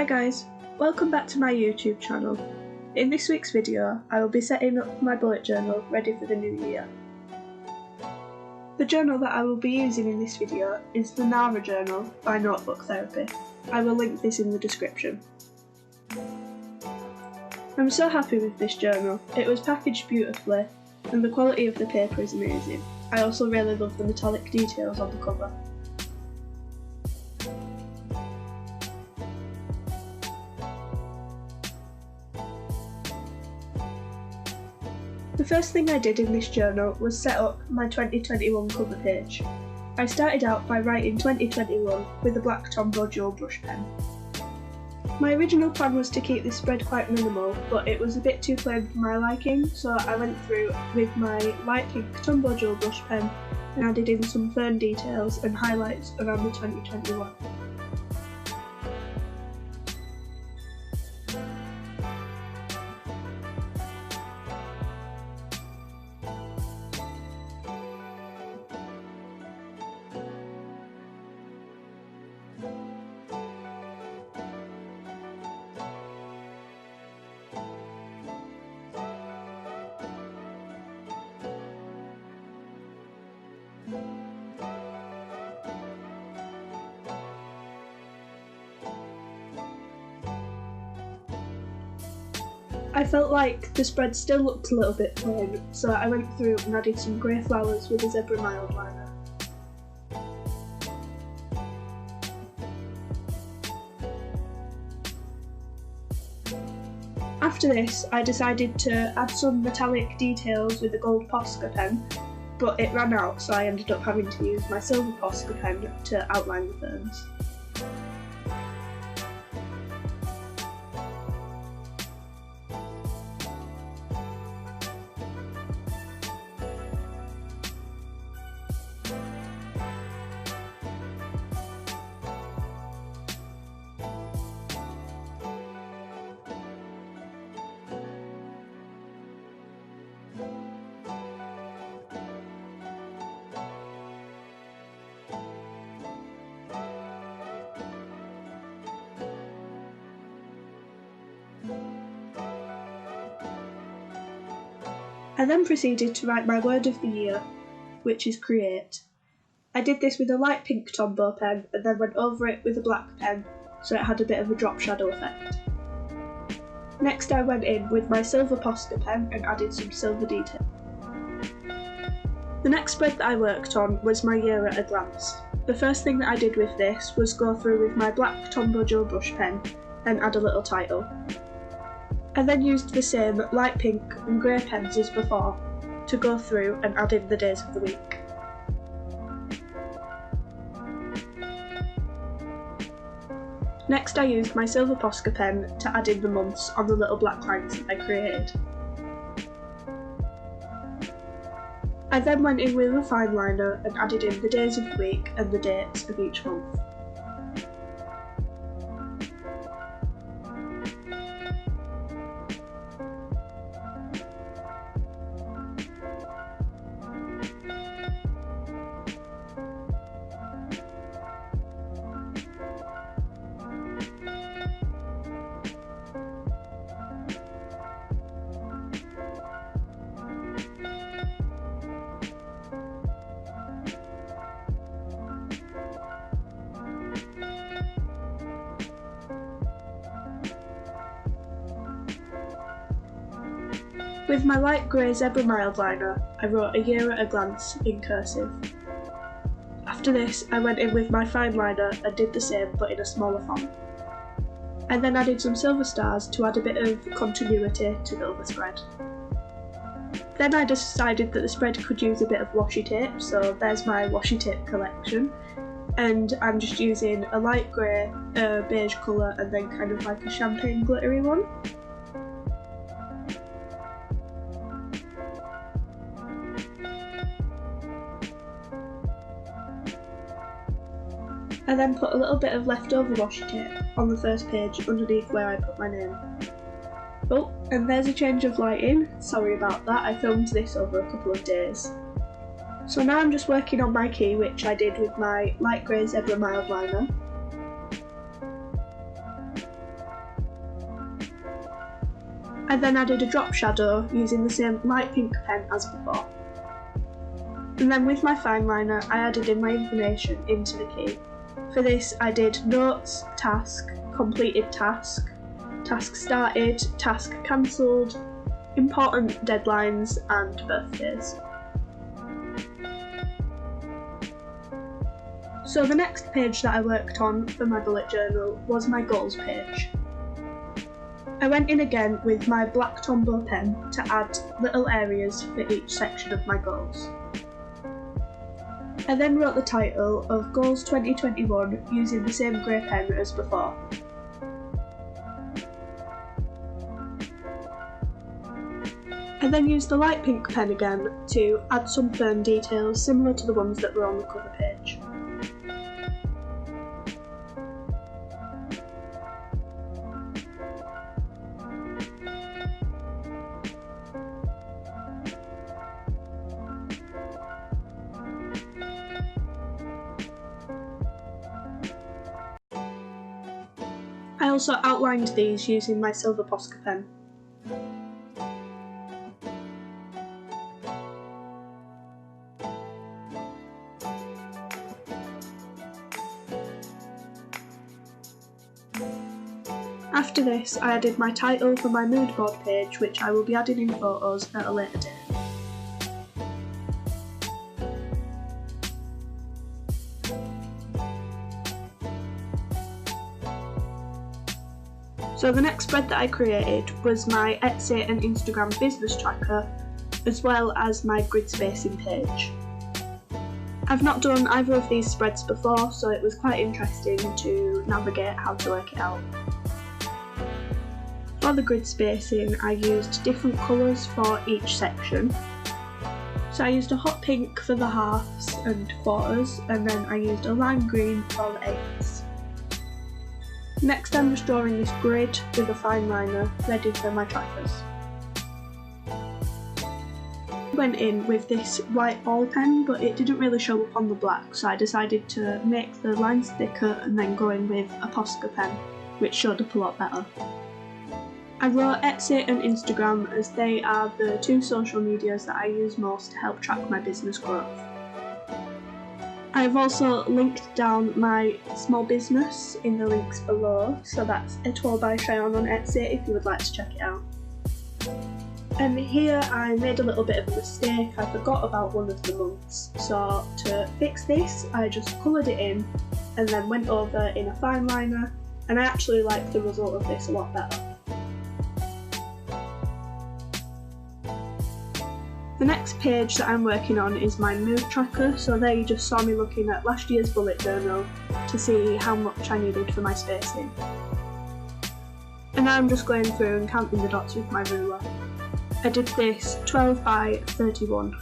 Hi guys, welcome back to my YouTube channel. In this week's video, I will be setting up my bullet journal ready for the new year. The journal that I will be using in this video is the Nara Journal by Notebook Therapy. I will link this in the description. I'm so happy with this journal. It was packaged beautifully and the quality of the paper is amazing. I also really love the metallic details on the cover. The first thing I did in this journal was set up my 2021 cover page. I started out by writing 2021 with a black Tombow dual brush pen. My original plan was to keep this spread quite minimal, but it was a bit too plain for my liking, so I went through with my light pink Tombow dual brush pen and added in some fern details and highlights around the 2021. I felt like the spread still looked a little bit plain, so I went through and added some grey flowers with a zebra mild liner. After this, I decided to add some metallic details with a gold Posca pen, but it ran out, so I ended up having to use my silver Posca pen to outline the ferns. I then proceeded to write my word of the year, which is create. I did this with a light pink Tombow pen and then went over it with a black pen so it had a bit of a drop shadow effect. Next I went in with my silver Posca pen and added some silver detail. The next spread that I worked on was my year at a glance. The first thing that I did with this was go through with my black Tombow dual brush pen and add a little title. I then used the same light pink and grey pens as before to go through and add in the days of the week. Next I used my silver Posca pen to add in the months on the little black lines that I created. I then went in with a fine liner and added in the days of the week and the dates of each month. With my light grey zebra mild liner, I wrote a year at a glance in cursive. After this, I went in with my fine liner and did the same but in a smaller font. I then added some silver stars to add a bit of continuity to the other spread. Then I decided that the spread could use a bit of washi tape, so there's my washi tape collection. And I'm just using a light grey, beige colour and then kind of like a champagne glittery one. I then put a little bit of leftover washi tape on the first page underneath where I put my name. Oh, and there's a change of lighting, sorry about that, I filmed this over a couple of days. So now I'm just working on my key, which I did with my light grey zebra mild liner. I then added a drop shadow using the same light pink pen as before. And then with my fine liner, I added in my information into the key. For this, I did notes, task, completed task, task started, task cancelled, important deadlines, and birthdays. So the next page that I worked on for my bullet journal was my goals page. I went in again with my black Tombow pen to add little areas for each section of my goals. I then wrote the title of Goals 2021 using the same grey pen as before. I then used the light pink pen again to add some fern details similar to the ones that were on the cover page. I also outlined these using my silver Posca pen. After this, I added my title for my mood board page, which I will be adding in photos at a later date. So the next spread that I created was my Etsy and Instagram business tracker, as well as my grid spacing page. I've not done either of these spreads before, so it was quite interesting to navigate how to work it out. For the grid spacing, I used different colours for each section. So I used a hot pink for the halves and quarters, and then I used a lime green for the eighths. Next, I'm just drawing this grid with a fine liner, ready for my trackers. I went in with this white ball pen, but it didn't really show up on the black, so I decided to make the lines thicker and then go in with a Posca pen, which showed up a lot better. I wrote Etsy and Instagram as they are the two social medias that I use most to help track my business growth. I've also linked down my small business in the links below, so that's Etoile by Cheyenne on Etsy if you would like to check it out. And here I made a little bit of a mistake. I forgot about one of the months, so to fix this I just coloured it in and then went over in a fine liner, and I actually like the result of this a lot better. The next page that I'm working on is my mood tracker, so there you just saw me looking at last year's bullet journal to see how much I needed for my spacing. And now I'm just going through and counting the dots with my ruler. I did this 12 by 31.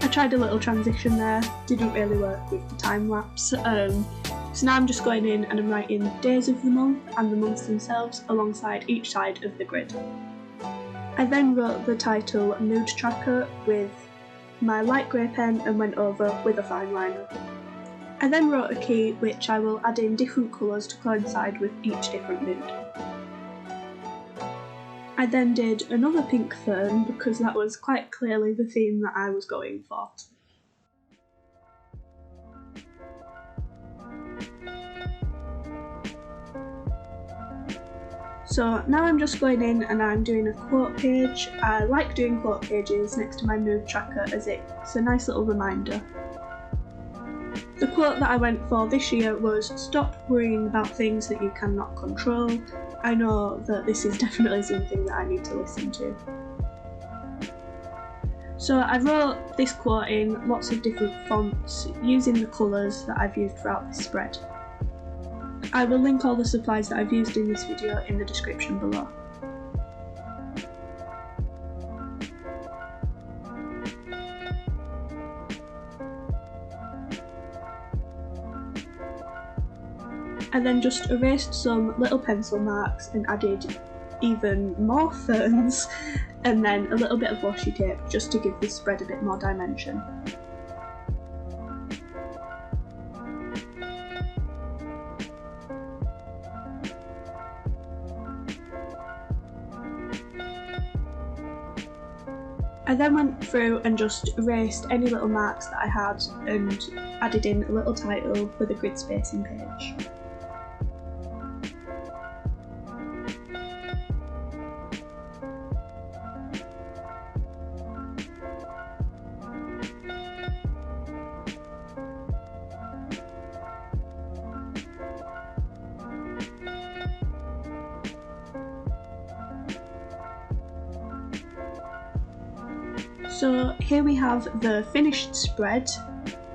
I tried a little transition there, didn't really work with the time lapse, so now I'm just going in and I'm writing days of the month and the months themselves alongside each side of the grid. I then wrote the title Mood Tracker with my light grey pen and went over with a fine liner. I then wrote a key which I will add in different colours to coincide with each different mood. I then did another pink fern because that was quite clearly the theme that I was going for. So now I'm just going in and I'm doing a quote page. I like doing quote pages next to my mood tracker as it's a nice little reminder. The quote that I went for this year was "Stop worrying about things that you cannot control." I know that this is definitely something that I need to listen to. So I wrote this quote in lots of different fonts using the colours that I've used throughout this spread. I will link all the supplies that I've used in this video in the description below. I then just erased some little pencil marks and added even more ferns and then a little bit of washi tape just to give this spread a bit more dimension. I then went through and just erased any little marks that I had and added in a little title for the grid spacing page. So here we have the finished spread.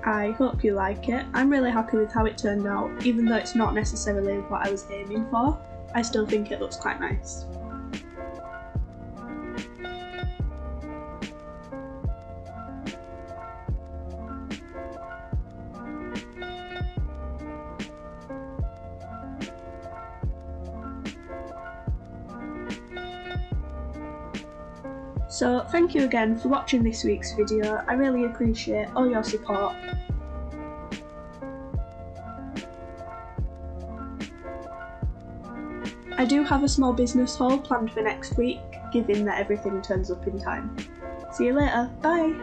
I hope you like it. I'm really happy with how it turned out, even though it's not necessarily what I was aiming for. I still think it looks quite nice. So thank you again for watching this week's video. I really appreciate all your support. I do have a small business haul planned for next week, given that everything turns up in time. See you later, bye!